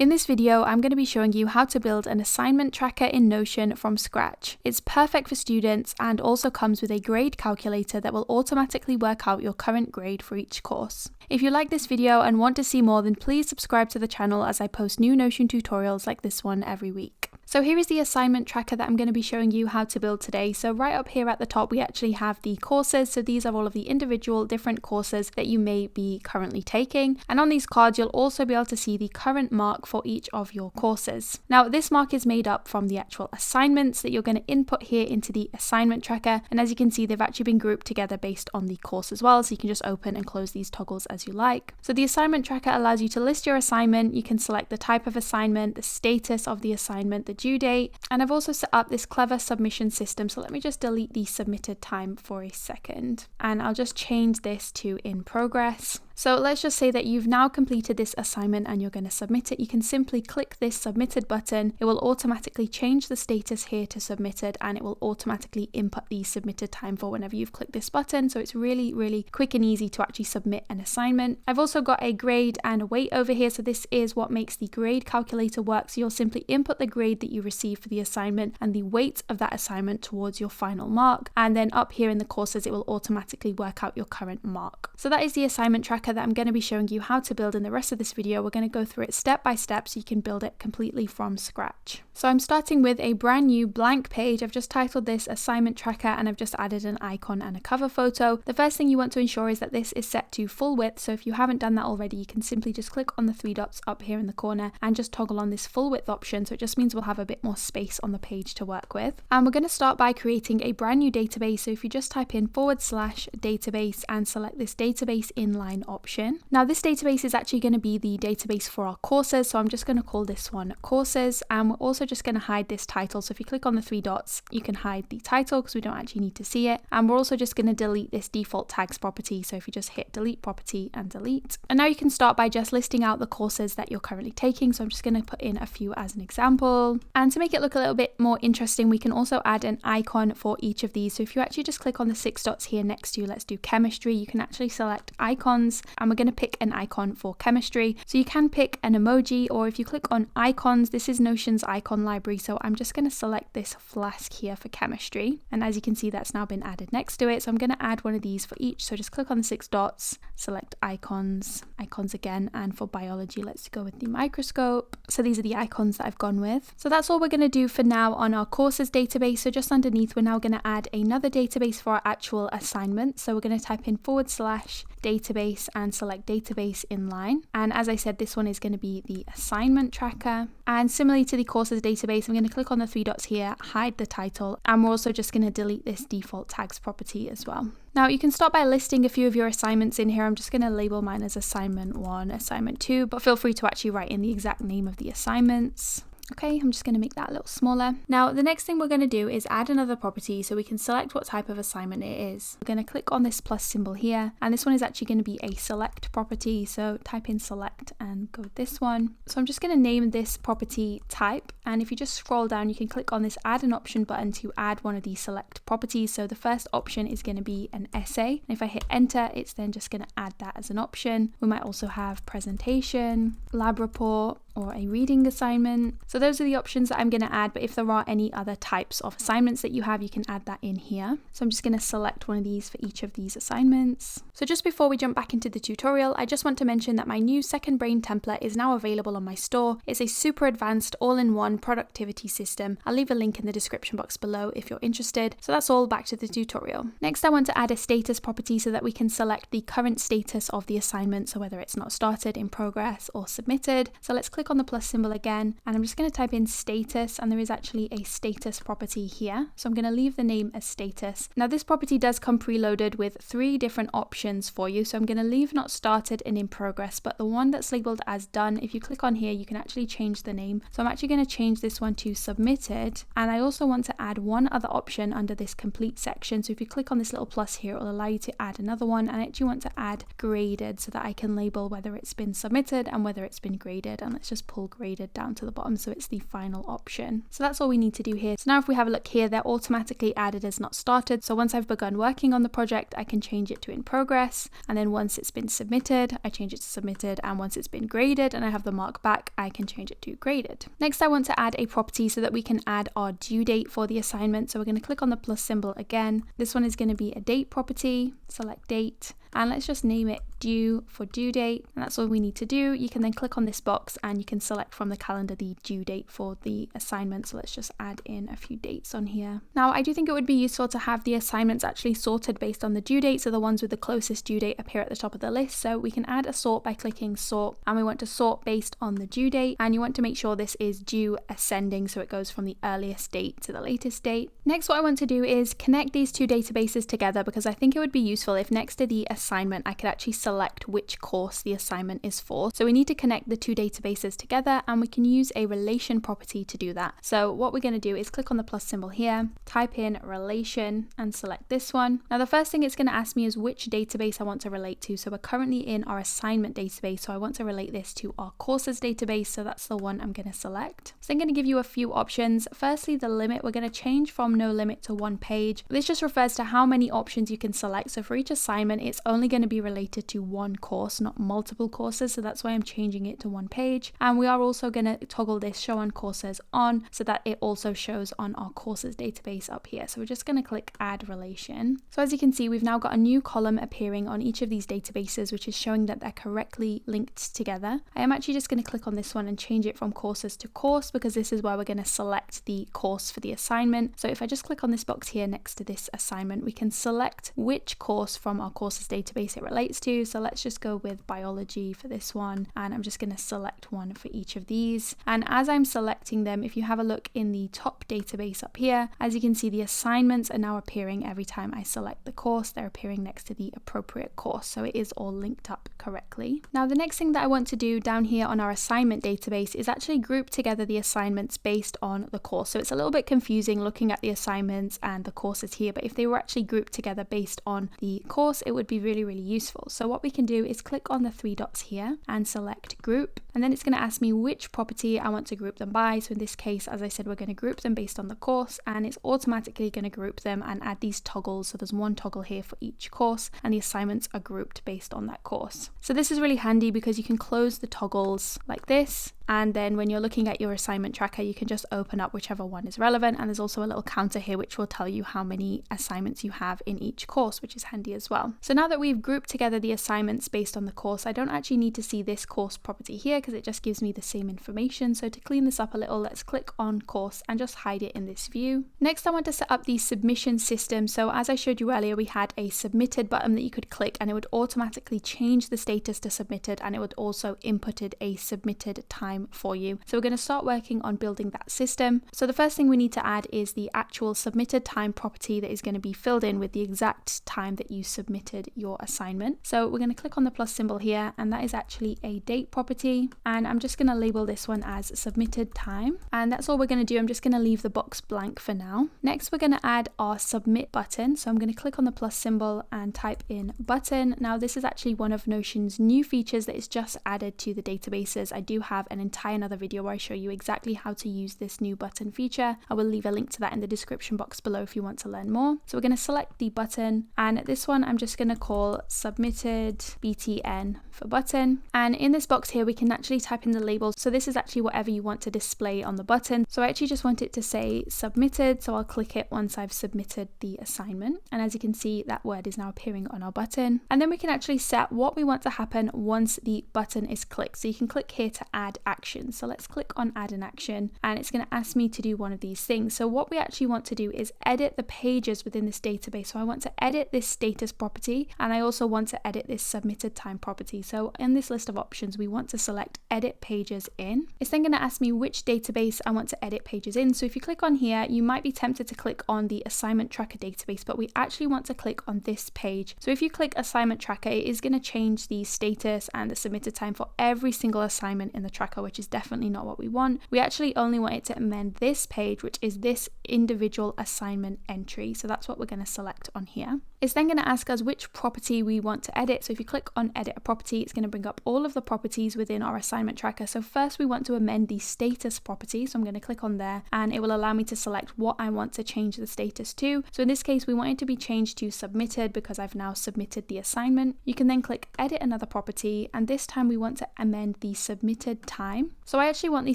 In this video, I'm going to be showing you how to build an assignment tracker in Notion from scratch. It's perfect for students and also comes with a grade calculator that will automatically work out your current grade for each course. If you like this video and want to see more, then please subscribe to the channel as I post new Notion tutorials like this one every week. So here is the assignment tracker that I'm going to be showing you how to build today. So right up here at the top, we actually have the courses. So these are all of the individual different courses that you may be currently taking. And on these cards, you'll also be able to see the current mark for each of your courses. Now, this mark is made up from the actual assignments that you're going to input here into the assignment tracker. And as you can see, they've actually been grouped together based on the course as well. So you can just open and close these toggles as you like. So the assignment tracker allows you to list your assignment. You can select the type of assignment, the status of the assignment, the due date, and I've also set up this clever submission system. So let me just delete the submitted time for a second, and I'll just change this to in progress. So let's just say that you've now completed this assignment and you're going to submit it. You can simply click this submitted button. It will automatically change the status here to submitted, and it will automatically input the submitted time for whenever you've clicked this button. So it's really, really quick and easy to actually submit an assignment. I've also got a grade and a weight over here. So this is what makes the grade calculator work. So you'll simply input the grade that you receive for the assignment and the weight of that assignment towards your final mark. And then up here in the courses, it will automatically work out your current mark. So that is the assignment tracker that I'm going to be showing you how to build in the rest of this video. We're going to go through it step by step so you can build it completely from scratch. So I'm starting with a brand new blank page. I've just titled this assignment tracker and I've just added an icon and a cover photo. The first thing you want to ensure is that this is set to full width. So if you haven't done that already, you can simply just click on the three dots up here in the corner and just toggle on this full width option. So it just means we'll have a bit more space on the page to work with. And we're going to start by creating a brand new database. So if you just type in /database and select this database inline option. Now this database is actually going to be the database for our courses. So I'm just going to call this one courses, and we're also just going to hide this title. So if you click on the three dots, you can hide the title because we don't actually need to see it. And we're also just going to delete this default tags property. So if you just hit delete property and delete. And now you can start by just listing out the courses that you're currently taking. So I'm just going to put in a few as an example. And to make it look a little bit more interesting, we can also add an icon for each of these. So if you actually just click on the 6 dots here next to, let's do chemistry, you can actually select icons, and we're going to pick an icon for chemistry. So you can pick an emoji, or if you click on icons, this is Notion's icon library. So I'm just going to select this flask here for chemistry. And as you can see, that's now been added next to it. So I'm going to add one of these for each. So just click on the 6 dots, select icons, icons again. And for biology, let's go with the microscope. So these are the icons that I've gone with. So that's all we're going to do for now on our courses database. So just underneath, we're now going to add another database for our actual assignment. So we're going to type in /database and select database inline. And as I said, this one is going to be the assignment tracker. And similarly to the courses database, I'm going to click on the three dots here, hide the title, and we're also just going to delete this default tags property as well. Now you can start by listing a few of your assignments in here. I'm just going to label mine as assignment 1, assignment 2, but feel free to actually write in the exact name of the assignments. Okay, I'm just going to make that a little smaller. Now, the next thing we're going to do is add another property so we can select what type of assignment it is. We're going to click on this plus symbol here, and this one is actually going to be a select property. So type in select and go with this one. So I'm just going to name this property type. And if you just scroll down, you can click on this add an option button to add one of these select properties. So the first option is going to be an essay. And if I hit enter, it's then just going to add that as an option. We might also have presentation, lab report, or a reading assignment. So those are the options that I'm going to add, but if there are any other types of assignments that you have, you can add that in here. So I'm just going to select one of these for each of these assignments. So just before we jump back into the tutorial, I just want to mention that my new Second Brain template is now available on my store. It's a super advanced all-in-one productivity system. I'll leave a link in the description box below if you're interested. So that's all, back to the tutorial. Next, I want to add a status property so that we can select the current status of the assignment. So whether it's not started, in progress, or submitted. So let's click on the plus symbol again, and I'm just going to type in status, and there is actually a status property here. So I'm going to leave the name as status. Now this property does come preloaded with 3 different options for you. So I'm going to leave not started and in progress, but the one that's labeled as done, if you click on here, you can actually change the name. So I'm actually going to change this one to submitted, and I also want to add one other option under this complete section. So if you click on this little plus here, it will allow you to add another one, and I actually want to add graded so that I can label whether it's been submitted and whether it's been graded. And let's just pull graded down to the bottom so it's the final option. So that's all we need to do here. So now if we have a look here, they're automatically added as not started. So once I've begun working on the project, I can change it to in progress, and then once it's been submitted, I change it to submitted, and once it's been graded and I have the mark back, I can change it to graded. Next, I want to add a property so that we can add our due date for the assignment. So we're going to click on the plus symbol again. This one is going to be a date property, select date, and let's just name it due for due date, and that's all we need to do. You can then click on this box and you can select from the calendar the due date for the assignment. So let's just add in a few dates on here. Now, I do think it would be useful to have the assignments actually sorted based on the due date, so the ones with the closest due date appear at the top of the list. So we can add a sort by clicking sort, and we want to sort based on the due date, and you want to make sure this is due ascending, so it goes from the earliest date to the latest date. Next, what I want to do is connect these two databases together, because I think it would be useful if next to the assignment I could actually select which course the assignment is for. So we need to connect the two databases together, and we can use a relation property to do that. So what we're going to do is click on the plus symbol here, type in relation, and select this one. Now the first thing it's going to ask me is which database I want to relate to. So we're currently in our assignment database, so I want to relate this to our courses database, so that's the one I'm going to select. So I'm going to give you a few options. Firstly, the limit, we're going to change from no limit to one page. This just refers to how many options you can select. So for each assignment, it's only going to be related to one course, not multiple courses, so that's why I'm changing it to one page. And we are also going to toggle this show on courses on so that it also shows on our courses database up here. So we're just going to click add relation. So as you can see, we've now got a new column appearing on each of these databases, which is showing that they're correctly linked together. I am actually just going to click on this one and change it from courses to course, because this is where we're going to select the course for the assignment. So if I just click on this box here next to this assignment, we can select which course from our courses database it relates to. So let's just go with biology for this one, and I'm just going to select one for each of these. And as I'm selecting them, if you have a look in the top database up here, as you can see, the assignments are now appearing every time I select the course. They're appearing next to the appropriate course, so it is all linked up correctly. Now the next thing that I want to do down here on our assignment database is actually group together the assignments based on the course. So it's a little bit confusing looking at the assignments and the courses here, but if they were actually grouped together based on the course, it would be really, really useful. So what we can do is click on the three dots here and select group, and then it's going to ask me which property I want to group them by. So in this case, as I said, we're going to group them based on the course, and it's automatically going to group them and add these toggles. So there's one toggle here for each course, and the assignments are grouped based on that course. So this is really handy because you can close the toggles like this, and then when you're looking at your assignment tracker, you can just open up whichever one is relevant. And there's also a little counter here which will tell you how many assignments you have in each course, which is handy as well. So now that we've grouped together the assignments based on the course, I don't actually need to see this course property here because it just gives me the same information. So to clean this up a little, let's click on course and just hide it in this view. Next, I want to set up the submission system. So as I showed you earlier, we had a submitted button that you could click and it would automatically change the status to submitted, and it would also inputted a submitted time for you. So we're going to start working on building that system. So the first thing we need to add is the actual submitted time property that is going to be filled in with the exact time that you submitted your assignment. So we're going to click on the plus symbol here, and that is actually a date property, and I'm just going to label this one as submitted time, and that's all we're going to do. I'm just going to leave the box blank for now. Next, we're going to add our submit button. So I'm going to click on the plus symbol and type in button. Now this is actually one of Notion's new features that is just added to the databases. I do have an entire another video where I show you exactly how to use this new button feature. I will leave a link to that in the description box below if you want to learn more. So we're going to select the button, and this one I'm just going to call submitted BTN for button. And in this box here, we can actually type in the label. So this is actually whatever you want to display on the button. So I actually just want it to say submitted. So I'll click it once I've submitted the assignment. And as you can see, that word is now appearing on our button. And then we can actually set what we want to happen once the button is clicked. So you can click here to add action. So let's click on add an action, and it's going to ask me to do one of these things. So what we actually want to do is edit the pages within this database. So I want to edit this status property, and I also want to edit this submitted time property. So in this list of options, we want to select edit pages in. It's then going to ask me which database I want to edit pages in. So if you click on here, you might be tempted to click on the assignment tracker database, but we actually want to click on this page. So if you click assignment tracker, it is going to change the status and the submitted time for every single assignment in the tracker, which is definitely not what we want. We actually only want it to amend this page, which is this individual assignment entry. So that's what we're going to select on here. It's then going to ask us which property we want to edit. So if you click on edit a property, it's going to bring up all of the properties within our assignment tracker. So first we want to amend the status property. So I'm going to click on there and it will allow me to select what I want to change the status to. So in this case, we want it to be changed to submitted because I've now submitted the assignment. You can then click edit another property, and this time we want to amend the submitted time. So I actually want the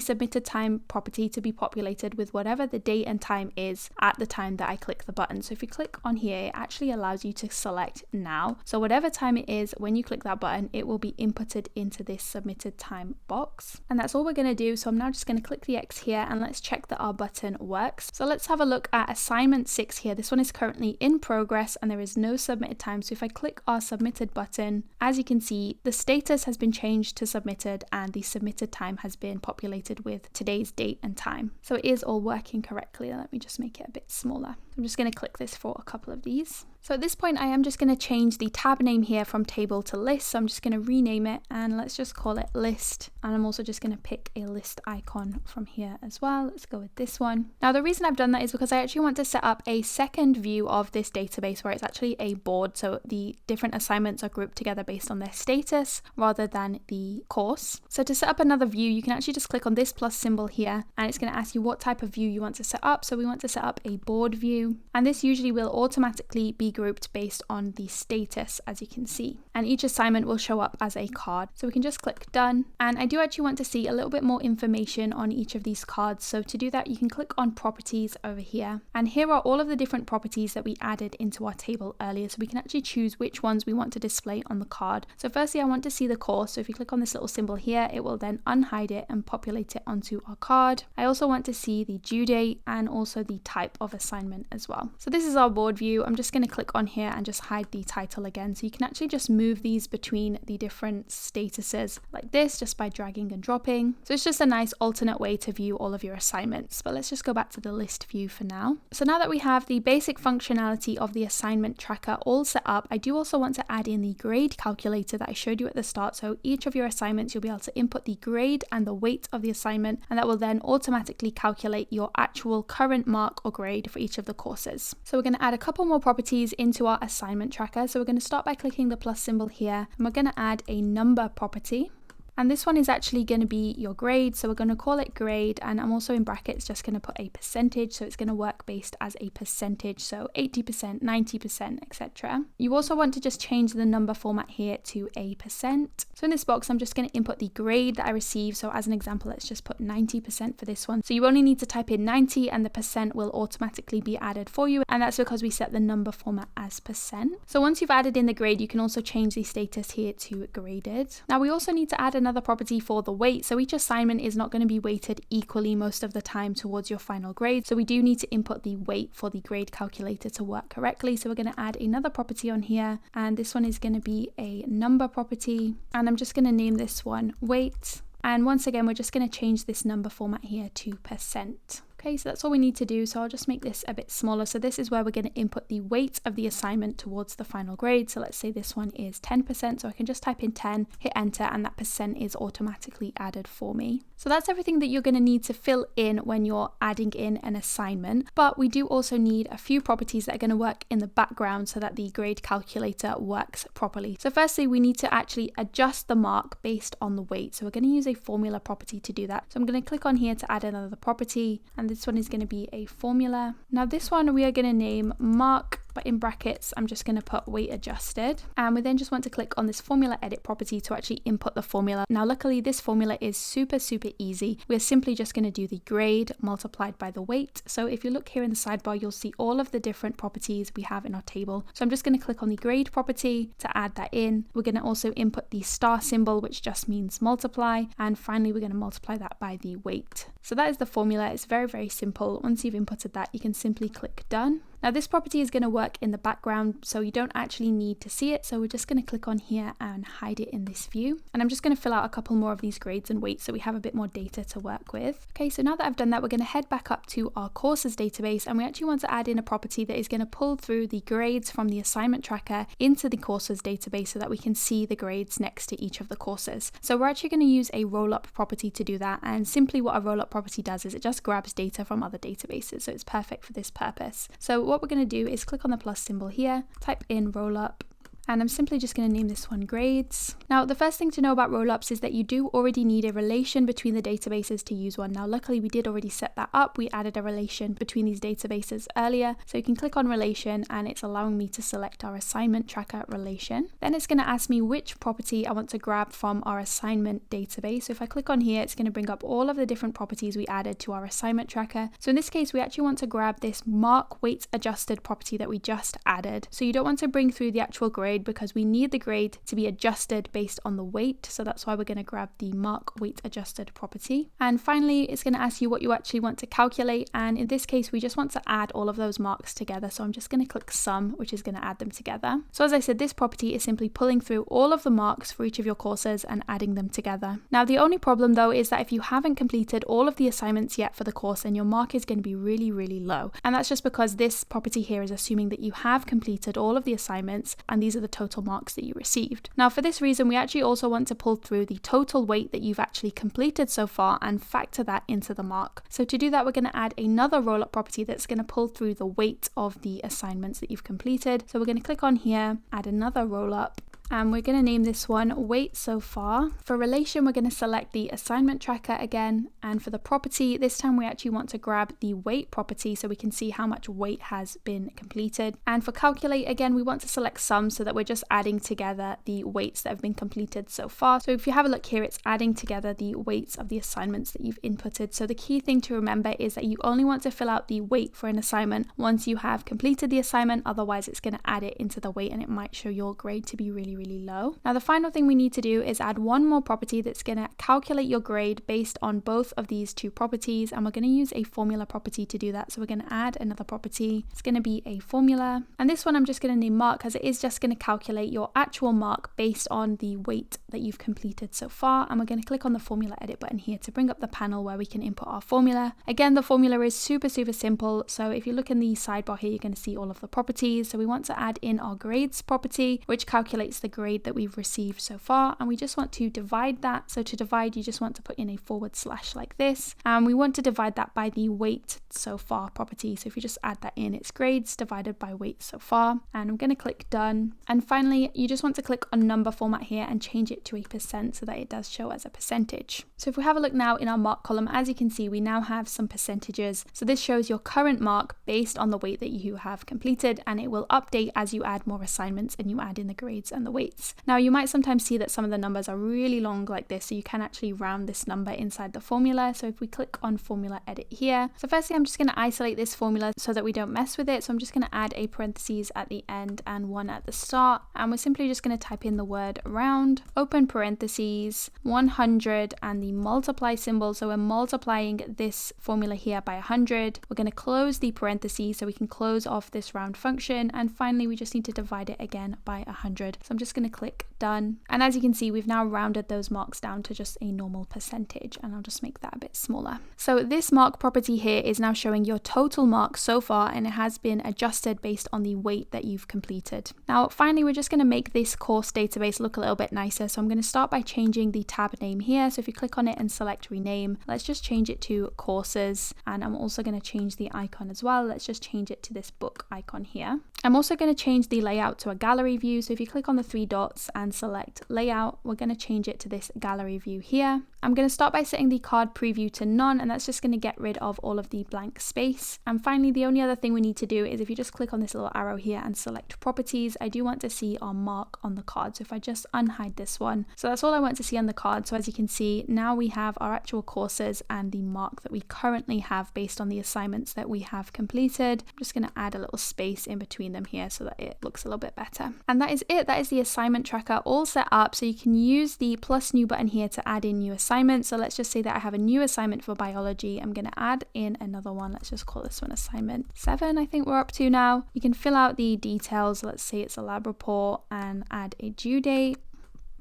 submitted time property to be populated with whatever the date and time is at the time that I click the button. So if you click on here, it actually allows you to select now. So whatever time it is when you click that button, it will be inputted into this submitted time box. And that's all we're going to do. So I'm now just going to click the X here and let's check that our button works. So let's have a look at assignment 6 here. This one is currently in progress and there is no submitted time. So if I click our submitted button, as you can see, the status has been changed to submitted and the submitted time has been populated with today's date and time. So it is all working correctly. Let me just make it a bit smaller. I'm just going to click this for a couple of these. So at this point, I am just going to change the tab name here from table to list. So I'm just going to rename it and let's just call it list. And I'm also just going to pick a list icon from here as well. Let's go with this one. Now, the reason I've done that is because I actually want to set up a second view of this database where it's actually a board. So the different assignments are grouped together based on their status rather than the course. So to set up another view, you can actually just click on this plus symbol here and it's going to ask you what type of view you want to set up. So we want to set up a board view, and this usually will automatically be grouped based on the status, as you can see, and each assignment will show up as a card. So we can just click done, and I do actually want to see a little bit more information on each of these cards. So to do that, you can click on properties over here, and here are all of the different properties that we added into our table earlier. So we can actually choose which ones we want to display on the card. So firstly, I want to see the course. So if you click on this little symbol here, it will then unhide it and populate it onto our card. I also want to see the due date and also the type of assignment as well. So this is our board view. I'm just going to click on here and just hide the title again. So you can actually just move these between the different statuses like this just by dragging and dropping. So it's just a nice alternate way to view all of your assignments. But let's just go back to the list view for now. So now that we have the basic functionality of the assignment tracker all set up, I do also want to add in the grade calculator that I showed you at the start. So each of your assignments, you'll be able to input the grade and the weight of the assignment, and that will then automatically calculate your actual current mark or grade for each of the courses. So we're going to add a couple more properties into our assignment tracker. So we're going to start by clicking the plus symbol here, and we're going to add a number property. And this one is actually going to be your grade. So we're going to call it grade. And I'm also in brackets just going to put a percentage. So it's going to work based as a percentage. So 80%, 90%, etc. You also want to just change the number format here to a percent. So in this box, I'm just going to input the grade that I received. So as an example, let's just put 90% for this one. So you only need to type in 90 and the percent will automatically be added for you. And that's because we set the number format as percent. So once you've added in the grade, you can also change the status here to graded. Now we also need to add another property for the weight. So each assignment is not going to be weighted equally most of the time towards your final grade. So we do need to input the weight for the grade calculator to work correctly. So we're going to add another property on here, and this one is going to be a number property, and I'm just going to name this one weight. And once again, we're just going to change this number format here to percent. Okay, so that's all we need to do. So I'll just make this a bit smaller. So this is where we're going to input the weight of the assignment towards the final grade. So let's say this one is 10%. So I can just type in 10, hit enter, and that percent is automatically added for me. So that's everything that you're going to need to fill in when you're adding in an assignment. But we do also need a few properties that are going to work in the background so that the grade calculator works properly. So firstly, we need to actually adjust the mark based on the weight. So we're going to use a formula property to do that. So I'm going to click on here to add another property, and this one is going to be a formula. Now this one we are going to name mark, but in brackets I'm just going to put weight adjusted, and we then just want to click on this formula edit property to actually input the formula. Now luckily this formula is super easy. We're simply just going to do the grade multiplied by the weight. So if you look here in the sidebar, you'll see all of the different properties we have in our table. So I'm just going to click on the grade property to add that in. We're going to also input the star symbol, which just means multiply, and finally we're going to multiply that by the weight. So that is the formula. It's very simple. Once you've inputted that, you can simply click done. Now this property is going to work in the background, so you don't actually need to see it. So we're just going to click on here and hide it in this view. And I'm just going to fill out a couple more of these grades and weights so we have a bit more data to work with. Okay, so now that I've done that, we're going to head back up to our courses database, and we actually want to add in a property that is going to pull through the grades from the assignment tracker into the courses database so that we can see the grades next to each of the courses. So we're actually going to use a rollup property to do that. And simply what a rollup property does is it just grabs data from other databases. So it's perfect for this purpose. So what we're going to do is click on the plus symbol here, type in rollup, and I'm simply just going to name this one grades. Now, the first thing to know about rollups is that you do already need a relation between the databases to use one. Now, luckily we did already set that up. We added a relation between these databases earlier. So you can click on relation and it's allowing me to select our assignment tracker relation. Then it's going to ask me which property I want to grab from our assignment database. So if I click on here, it's going to bring up all of the different properties we added to our assignment tracker. So in this case, we actually want to grab this mark weight adjusted property that we just added. So you don't want to bring through the actual grade because we need the grade to be adjusted based on the weight. So that's why we're going to grab the mark weight adjusted property. And finally, it's going to ask you what you actually want to calculate. And in this case, we just want to add all of those marks together. So I'm just going to click sum, which is going to add them together. So as I said, this property is simply pulling through all of the marks for each of your courses and adding them together. Now, the only problem though is that if you haven't completed all of the assignments yet for the course, then your mark is going to be really, really low. And that's just because this property here is assuming that you have completed all of the assignments and these are the total marks that you received. Now, for this reason, we actually also want to pull through the total weight that you've actually completed so far and factor that into the mark. So to do that, we're going to add another rollup property that's going to pull through the weight of the assignments that you've completed. So we're going to click on here, add another rollup, and we're going to name this one weight so far. For relation, we're going to select the assignment tracker again, and for the property, this time we actually want to grab the weight property so we can see how much weight has been completed. And for calculate, again, we want to select sum so that we're just adding together the weights that have been completed so far. So if you have a look here, it's adding together the weights of the assignments that you've inputted. So the key thing to remember is that you only want to fill out the weight for an assignment once you have completed the assignment, otherwise it's going to add it into the weight and it might show your grade to be really low. Now, the final thing we need to do is add one more property that's going to calculate your grade based on both of these two properties, and we're going to use a formula property to do that. So we're going to add another property. It's going to be a formula, and this one I'm just going to name mark, as it is just going to calculate your actual mark based on the weight that you've completed so far. And we're going to click on the formula edit button here to bring up the panel where we can input our formula. Again, the formula is super simple. So if you look in the sidebar here, you're going to see all of the properties. So we want to add in our grades property, which calculates the grade that we've received so far, and we just want to divide that. So to divide, you just want to put in a / like this, and we want to divide that by the weight so far property. So if you just add that in, it's grades divided by weight so far, and I'm going to click done. And finally, you just want to click on number format here and change it to a % so that it does show as a percentage. So if we have a look now in our mark column, as you can see, we now have some percentages. So this shows your current mark based on the weight that you have completed, and it will update as you add more assignments and you add in the grades and the weights. Now, you might sometimes see that some of the numbers are really long like this, so you can actually round this number inside the formula. So if we click on formula edit here, so firstly I'm just going to isolate this formula so that we don't mess with it. So I'm just going to add a parentheses at the end and one at the start, and we're simply just going to type in the word round, open parentheses, 100 and the multiply symbol. So we're multiplying this formula here by 100. We're going to close the parentheses so we can close off this round function, and finally we just need to divide it again by 100. So I'm just going to click done, and as you can see, we've now rounded those marks down to just a normal percentage, and I'll just make that a bit smaller. So this mark property here is now showing your total marks so far, and it has been adjusted based on the weight that you've completed. Now finally, we're just going to make this course database look a little bit nicer. So I'm going to start by changing the tab name here. So if you click on it and select rename, let's just change it to courses, and I'm also going to change the icon as well. Let's just change it to this book icon here. I'm also going to change the layout to a gallery view. So if you click on the 3 dots and select layout, we're going to change it to this gallery view here. I'm going to start by setting the card preview to none, and that's just going to get rid of all of the blank space. And finally, the only other thing we need to do is if you just click on this little arrow here and select properties, I do want to see our mark on the card. So if I just unhide this one, so that's all I want to see on the card. So as you can see, now we have our actual courses and the mark that we currently have based on the assignments that we have completed. I'm just going to add a little space in between them here so that it looks a little bit better. And that is it. That is the assignment tracker all set up. So you can use the plus new button here to add in new assignments. So let's just say that I have a new assignment for biology. I'm going to add in another one. Let's just call this one assignment 7. I think we're up to now. You can fill out the details. Let's say it's a lab report and add a due date.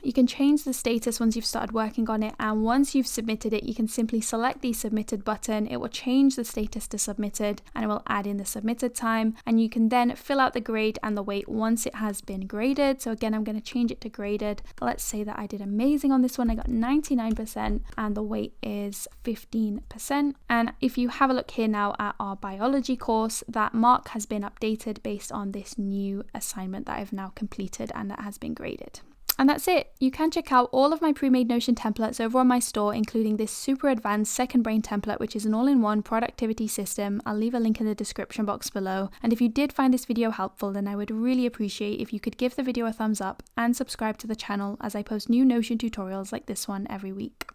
You can change the status once you've started working on it, and once you've submitted it, you can simply select the submitted button. It will change the status to submitted and it will add in the submitted time, and you can then fill out the grade and the weight once it has been graded. So again, I'm going to change it to graded. Let's say that I did amazing on this one. I got 99% and the weight is 15%. And if you have a look here now at our biology course, that mark has been updated based on this new assignment that I've now completed and that has been graded. And that's it. You can check out all of my pre-made Notion templates over on my store, including this super advanced Second Brain template, which is an all-in-one productivity system. I'll leave a link in the description box below. And if you did find this video helpful, then I would really appreciate if you could give the video a thumbs up and subscribe to the channel, as I post new Notion tutorials like this one every week.